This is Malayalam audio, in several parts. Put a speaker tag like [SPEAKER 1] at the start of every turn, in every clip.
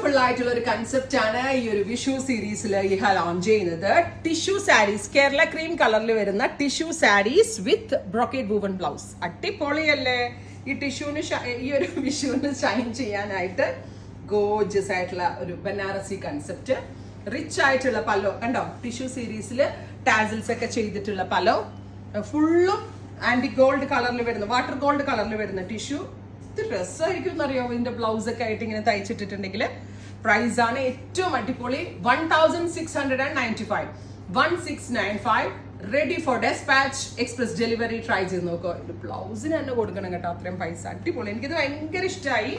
[SPEAKER 1] ബ്യൂട്ടിഫുൾ ആയിട്ടുള്ള ഒരു കൺസെപ്റ്റ് ആണ് ഈ ഒരു വിഷു സീരീസിൽ ഇഹ ലോഞ്ച് ചെയ്യുന്നത്. ടിഷ്യൂ സാരീസ്, കേരള ക്രീം കളറിൽ വരുന്ന ടിഷ്യൂ സാരീസ് വിത്ത് ബ്രോക്കേഡ് വൂവൻ ബ്ലൗസ്. അടിപൊളിയല്ലേ? ഈ ടിഷ്യൂന് ഈ ഒരു വിഷുവിന് ഷൈൻ ചെയ്യാനായിട്ട് ഗോർജിയസ് ആയിട്ടുള്ള ഒരു ബനാറസി കൺസെപ്റ്റ്. റിച്ച് ആയിട്ടുള്ള പല്ലോ കണ്ടോ, ടിഷ്യൂ സീരീസിൽ ടാസിൽസ് ഒക്കെ ചെയ്തിട്ടുള്ള പല്ലോ, ഫുള്ളും ആന്റി ഗോൾഡ് കളറിൽ വരുന്ന, വാട്ടർ ഗോൾഡ് കളറിൽ വരുന്ന ടിഷ്യൂ. ഇത് രസമായിരിക്കും എന്നറിയോ ഇതിന്റെ ബ്ലൗസ് ഒക്കെ ആയിട്ട് ഇങ്ങനെ തയ്ച്ചിട്ടിട്ടുണ്ടെങ്കിൽ. പ്രൈസ് ആണ് ഏറ്റവും അടിപൊളി 1695, 1695, ready for despatch, express delivery. Try ചെയ്ത് നോക്കോ. ഇത് ബ്ലൗസിന് തന്നെ കൊടുക്കണം കേട്ടോ, അത്രയും പൈസ. അടിപൊളി, എനിക്കിത് ഭയങ്കര ഇഷ്ടമായി.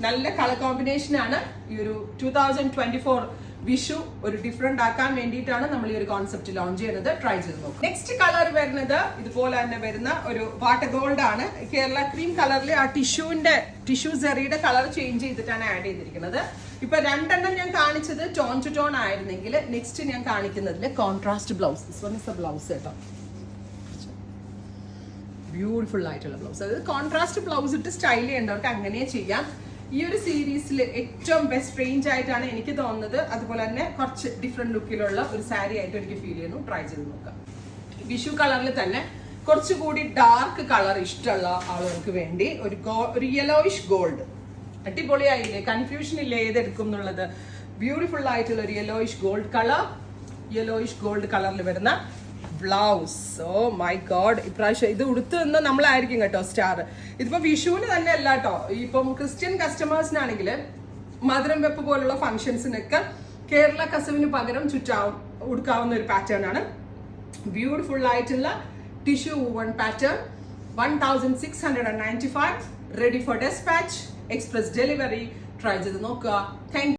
[SPEAKER 1] നല്ല കളർ കോമ്പിനേഷൻ ആണ്. ഈ ഒരു 2024 വിഷു ഒരു ഡിഫറെന്റ് ആക്കാൻ വേണ്ടിയിട്ടാണ് നമ്മൾ ഈ ഒരു കോൺസെപ്റ്റ് ലോഞ്ച് ചെയ്യുന്നത്. ട്രൈ ചെയ്ത് നോക്കും. നെക്സ്റ്റ് കളർ വരുന്നത് ഇതുപോലെ തന്നെ വരുന്ന ഒരു വാട്ടർ ഗോൾഡ് ആണ്. കേരള ക്രീം കളറിൽ ആ ടിഷ്യൂ സെറിയുടെ കളർ ചേഞ്ച് ചെയ്തിട്ടാണ് ആഡ് ചെയ്തിരിക്കുന്നത്. ഇപ്പൊ രണ്ടെണ്ണം ഞാൻ കാണിച്ചത് ടോൺ ടു ടോൺ ആയിരുന്നെങ്കിൽ നെക്സ്റ്റ് ഞാൻ കാണിക്കുന്നതിൽ contrast blouse. This one is the blouse കേട്ടോ. ബ്യൂട്ടിഫുൾ ആയിട്ടുള്ള ബ്ലൗസ്. അതായത് കോൺട്രാസ്റ്റ് ബ്ലൗസ് ഇട്ട് സ്റ്റൈൽ ചെയ്യേണ്ടവർക്ക് അങ്ങനെ ചെയ്യാം. ഈ ഒരു സീരീസിൽ ഏറ്റവും ബെസ്റ്റ് റേഞ്ച് ആയിട്ടാണ് എനിക്ക് തോന്നുന്നത്. അതുപോലെ തന്നെ കുറച്ച് ഡിഫറെന്റ് ലുക്കിലുള്ള ഒരു സാരി ആയിട്ട് എനിക്ക് ഫീൽ ചെയ്യുന്നു. ട്രൈ ചെയ്ത് നോക്കാം. വിഷു കളറിൽ തന്നെ കുറച്ചുകൂടി ഡാർക്ക് കളർ ഇഷ്ടമുള്ള ആളുകൾക്ക് വേണ്ടി ഒരു യെലോയിഷ് ഗോൾഡ്. അടിപൊളിയായില്ലേ? കൺഫ്യൂഷൻ ഇല്ലേ ഏതെടുക്കും എന്നുള്ളത്. ബ്യൂട്ടിഫുൾ ആയിട്ടുള്ള ഒരു yellowish gold colour, yellowish gold കളറിൽ വരുന്ന ബ്ലൗസ്. ഓ മൈ ഗോഡ്, ഇപ്രാവശ്യം ഇത് ഉടുത്ത് നിന്ന് നമ്മളായിരിക്കും കേട്ടോ സ്റ്റാർ. ഇതിപ്പോ വിഷുവിന് തന്നെ അല്ല കേട്ടോ, ഇപ്പം ക്രിസ്ത്യൻ കസ്റ്റമേഴ്സിനാണെങ്കിൽ മധുരം വെപ്പ് പോലുള്ള ഫംഗ്ഷൻസിനൊക്കെ കേരള കസവിന് പകരം ഉടുക്കാവുന്ന ഒരു പാറ്റേൺ ആണ്. ബ്യൂട്ടിഫുൾ ആയിട്ടുള്ള tissue woven pattern. 1695, ready for despatch, express delivery. Try ചെയ്ത് നോക്കുക. താങ്ക്